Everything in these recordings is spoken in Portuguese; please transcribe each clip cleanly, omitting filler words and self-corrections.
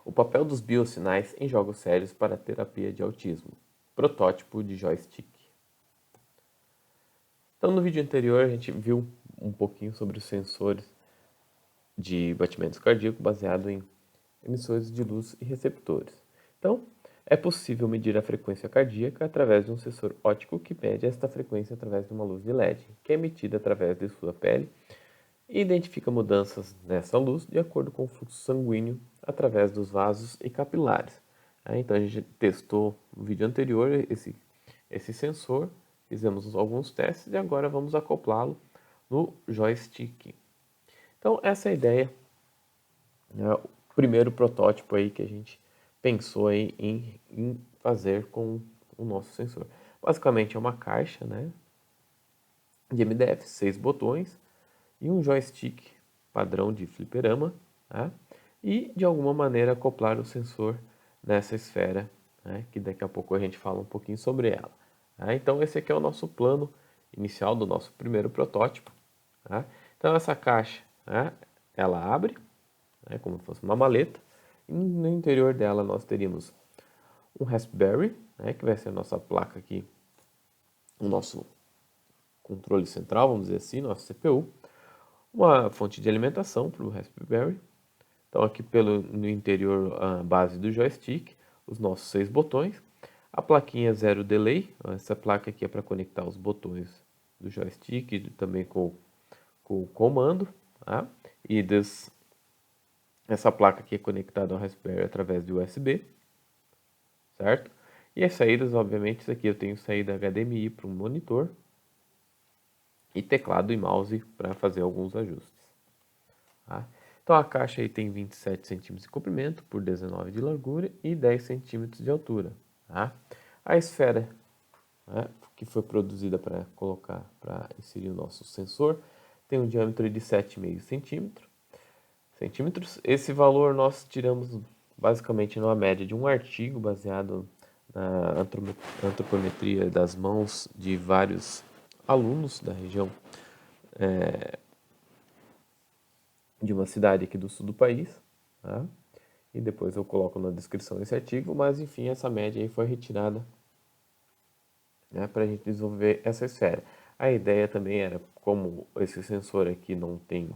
O papel dos biosinais em jogos sérios para a terapia de autismo. Protótipo de joystick. Então, no vídeo anterior, a gente viu um pouquinho sobre os sensores de batimentos cardíacos baseado em emissores de luz e receptores. Então, é possível medir a frequência cardíaca através de um sensor óptico que mede esta frequência através de uma luz de LED, que é emitida através de sua pele e identifica mudanças nessa luz de acordo com o fluxo sanguíneo através dos vasos e capilares. Então, a gente testou no vídeo anterior esse sensor, fizemos alguns testes e agora vamos acoplá-lo no joystick. Então, essa é a ideia, né, o primeiro protótipo aí que a gente pensou aí em fazer com o nosso sensor. Basicamente é uma caixa, né, de MDF, 6 botões e um joystick padrão de fliperama, tá? E de alguma maneira acoplar o sensor nessa esfera, né, que daqui a pouco a gente fala um pouquinho sobre ela. Tá? Então esse aqui é o nosso plano inicial do nosso primeiro protótipo. Tá? Então essa caixa, né, ela abre, né, como se fosse uma maleta, e no interior dela nós teríamos um Raspberry, né, que vai ser a nossa placa aqui, o nosso controle central, vamos dizer assim, nosso CPU, uma fonte de alimentação para o Raspberry. Então aqui no interior, a base do joystick, os nossos 6 botões, a plaquinha zero delay, essa placa aqui é para conectar os botões do joystick, também com o comando, tá? E essa placa aqui é conectada ao Raspberry através de USB, certo? E as saídas, obviamente, isso aqui eu tenho saída HDMI para um monitor e teclado e mouse para fazer alguns ajustes. Tá? Então a caixa aí tem 27 centímetros de comprimento por 19 de largura e 10 centímetros de altura. Tá? A esfera, né, que foi produzida para inserir o nosso sensor tem um diâmetro de 7,5 centímetros. Esse valor nós tiramos basicamente numa média de um artigo baseado na antropometria das mãos de vários alunos da região de uma cidade aqui do sul do país, tá? E depois eu coloco na descrição esse artigo, mas enfim, essa média aí foi retirada, né, para a gente desenvolver essa esfera. A ideia também era, como esse sensor aqui não tem,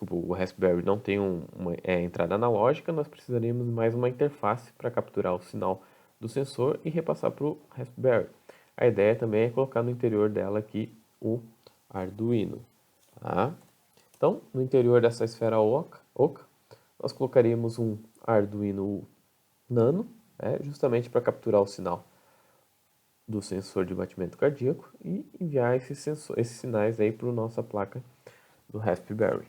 o Raspberry não tem uma entrada analógica, nós precisaríamos de mais uma interface para capturar o sinal do sensor e repassar para o Raspberry. A ideia também é colocar no interior dela aqui o Arduino. Tá? Então, no interior dessa esfera oca, nós colocaríamos um Arduino Nano, justamente para capturar o sinal do sensor de batimento cardíaco e enviar esses sinais aí para a nossa placa do Raspberry.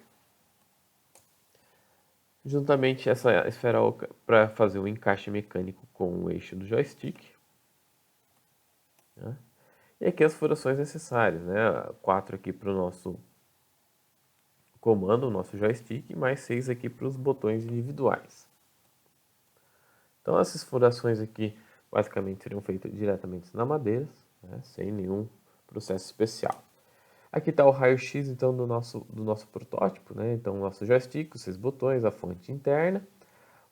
Juntamente essa esfera oca para fazer o encaixe mecânico com o eixo do joystick. Né? E aqui as furações necessárias, né? 4 aqui para o nosso comando, o nosso joystick, e mais 6 aqui para os botões individuais. Então essas furações aqui basicamente seriam feitas diretamente na madeira, né, sem nenhum processo especial. Aqui está o raio-x então do nosso protótipo, né? Então o nosso joystick, os 6 botões, a fonte interna,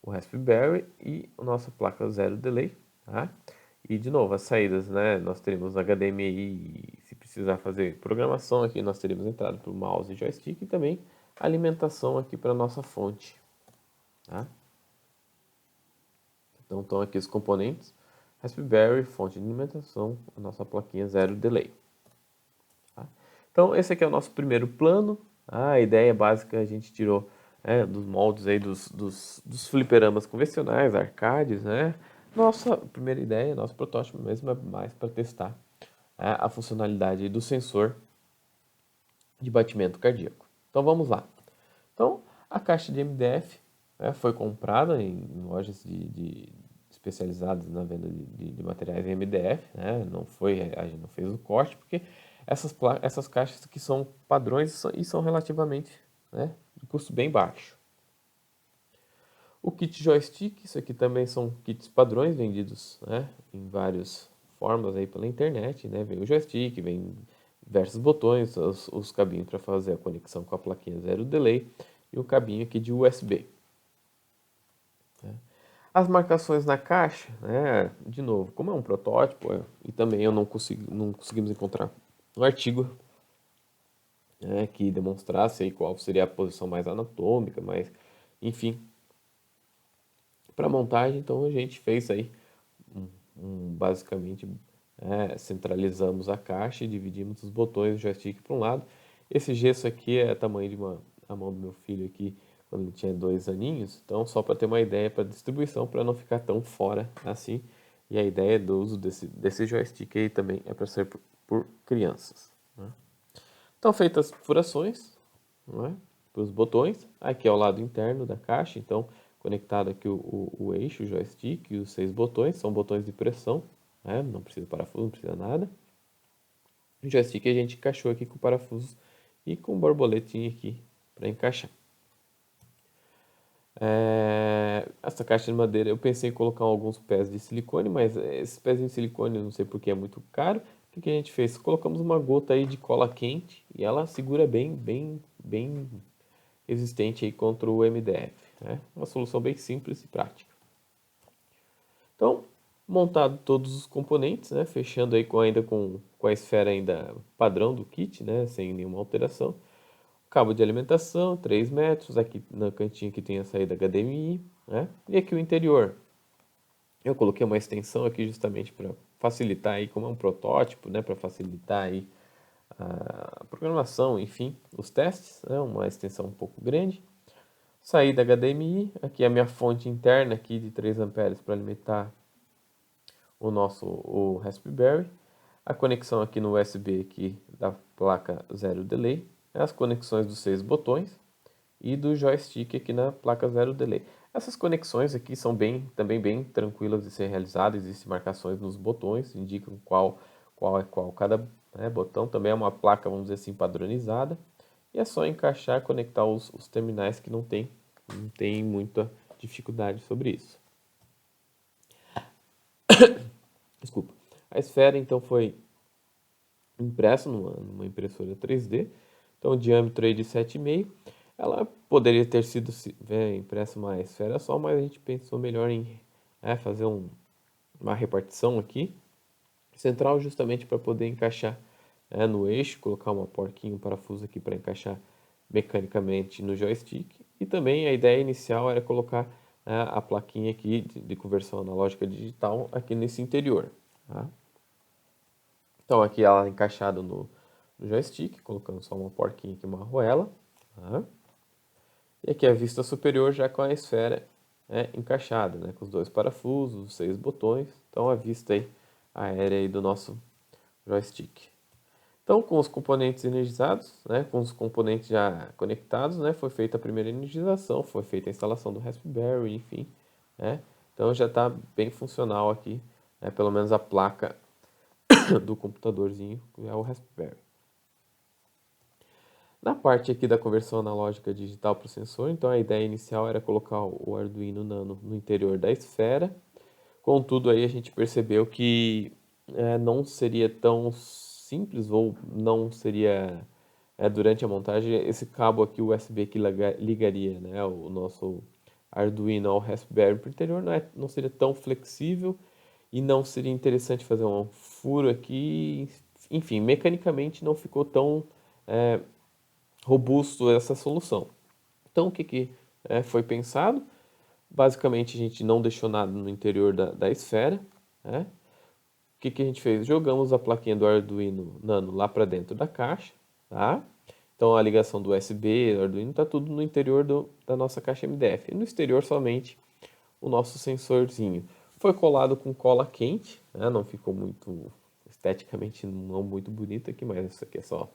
o Raspberry e a nossa placa zero delay. Tá? E de novo, as saídas, né? Nós teremos HDMI, se precisar fazer programação aqui, nós teremos entrada para o mouse e joystick e também alimentação aqui para a nossa fonte. Tá? Então estão aqui os componentes, Raspberry, fonte de alimentação, a nossa plaquinha zero delay. Tá? Então esse aqui é o nosso primeiro plano. A ideia básica a gente tirou dos moldes aí dos fliperamas convencionais, arcades, né? Nossa primeira ideia, nosso protótipo mesmo é mais para testar a funcionalidade do sensor de batimento cardíaco. Então vamos lá. Então a caixa de MDF foi comprada em lojas especializadas na venda de materiais em MDF, né? A gente não fez o corte porque essas caixas que são padrões e são relativamente, né, de custo bem baixo. O kit joystick, isso aqui também são kits padrões vendidos, né, em várias formas aí pela internet, né? Vem o joystick, vem diversos botões, os cabinhos para fazer a conexão com a plaquinha zero delay e o cabinho aqui de USB. As marcações na caixa, né, de novo, como é um protótipo, e também eu não conseguimos encontrar um artigo, né, que demonstrasse aí qual seria a posição mais anatômica, mas enfim, para montagem, então a gente fez aí basicamente centralizamos a caixa e dividimos os botões do joystick para um lado. Esse gesso aqui é o tamanho de a mão do meu filho aqui quando ele tinha 2 aninhos, então só para ter uma ideia para distribuição, para não ficar tão fora assim. E a ideia do uso desse joystick aí também é para ser por crianças. Né? Então, feitas as furações, né, para os botões, aqui é o lado interno da caixa, então conectado aqui o eixo, o joystick e os 6 botões, são botões de pressão, né, não precisa parafuso, não precisa nada. O joystick a gente encaixou aqui com parafusos e com borboletinha aqui para encaixar. Essa caixa de madeira, eu pensei em colocar alguns pés de silicone, mas esses pés de silicone, eu não sei porque é muito caro. O que a gente fez? Colocamos uma gota aí de cola quente e ela segura bem resistente aí contra o MDF. Né? Uma solução bem simples e prática. Então, montado todos os componentes, né? Fechando aí ainda com a esfera ainda padrão do kit, né? Sem nenhuma alteração. Cabo de alimentação, 3 metros, aqui na cantinha que tem a saída HDMI, né? E aqui o interior. Eu coloquei uma extensão aqui justamente para facilitar aí, como é um protótipo, né? Para facilitar aí a programação, enfim, os testes, né? Uma extensão um pouco grande. Saída HDMI, aqui a minha fonte interna aqui de 3 amperes para alimentar o Raspberry. A conexão aqui no USB aqui da placa Zero Delay, as conexões dos 6 botões e do joystick aqui na placa Zero Delay. Essas conexões aqui são também bem tranquilas de ser realizadas, existem marcações nos botões, indicam qual é qual cada botão, também é uma placa, vamos dizer assim, padronizada, e é só encaixar, conectar os terminais que não tem muita dificuldade sobre isso. Desculpa. A esfera então foi impressa numa impressora 3D, então o diâmetro aí de 7,5. Ela poderia ter sido impressa uma esfera só, mas a gente pensou melhor em fazer uma repartição aqui central, justamente para poder encaixar no eixo, colocar uma porquinha, um parafuso aqui para encaixar mecanicamente no joystick. E também a ideia inicial era colocar a plaquinha aqui de conversão analógica digital aqui nesse interior. Tá? Então aqui ela encaixada no joystick, colocando só uma porquinha aqui, uma arruela. Tá? E aqui a vista superior já com a esfera encaixada, né, com os 2 parafusos, os 6 botões. Então a vista aí aérea aí do nosso joystick. Então, com os componentes energizados, né, com os componentes já conectados, né, foi feita a primeira energização, foi feita a instalação do Raspberry, enfim. Né, então já está bem funcional aqui, né, pelo menos a placa do computadorzinho, que é o Raspberry. Na parte aqui da conversão analógica digital para o sensor, então a ideia inicial era colocar o Arduino Nano no interior da esfera. Contudo, aí a gente percebeu que não seria tão simples ou não seria durante a montagem esse cabo aqui USB que ligaria, né, o nosso Arduino ao Raspberry para o interior não seria tão flexível e não seria interessante fazer um furo aqui. Enfim, mecanicamente não ficou tão robusto essa solução. Então, o que foi pensado? Basicamente, a gente não deixou nada no interior da esfera. Né? O que a gente fez? Jogamos a plaquinha do Arduino Nano lá para dentro da caixa. Tá? Então, a ligação do USB, do Arduino, está tudo no interior da nossa caixa MDF. E no exterior, somente o nosso sensorzinho. Foi colado com cola quente, né? Não ficou muito esteticamente não muito bonito aqui, mas isso aqui é só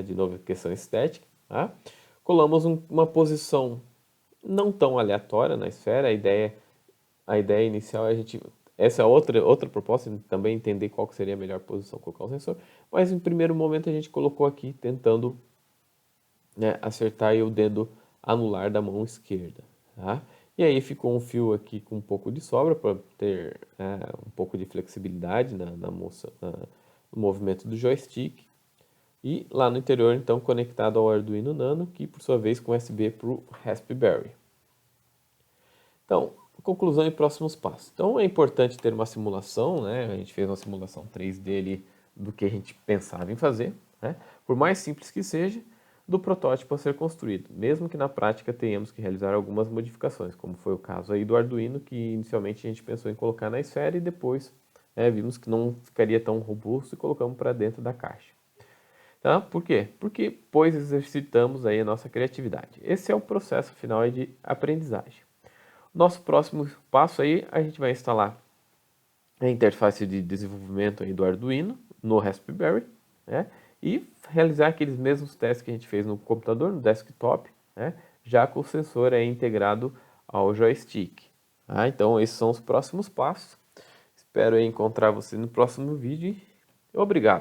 de novo questão estética, tá? Colamos uma posição não tão aleatória na esfera, a ideia inicial é essa é outra proposta, também entender qual que seria a melhor posição colocar o sensor, mas em primeiro momento a gente colocou aqui tentando acertar aí o dedo anular da mão esquerda, tá? E aí ficou um fio aqui com um pouco de sobra para ter um pouco de flexibilidade no movimento do joystick. E lá no interior, então, conectado ao Arduino Nano, que por sua vez com USB para o Raspberry. Então, conclusão e próximos passos. Então é importante ter uma simulação, né? A gente fez uma simulação 3D ali do que a gente pensava em fazer, né? Por mais simples que seja, do protótipo a ser construído, mesmo que na prática tenhamos que realizar algumas modificações, como foi o caso aí do Arduino, que inicialmente a gente pensou em colocar na esfera e depois vimos que não ficaria tão robusto e colocamos para dentro da caixa. Tá? Por quê? Porque pois exercitamos aí a nossa criatividade. Esse é o processo final de aprendizagem. Nosso próximo passo aí, a gente vai instalar a interface de desenvolvimento aí do Arduino no Raspberry, né? E realizar aqueles mesmos testes que a gente fez no computador, no desktop, né? Já com o sensor aí integrado ao joystick. Tá? Então esses são os próximos passos. Espero encontrar você no próximo vídeo. Obrigado!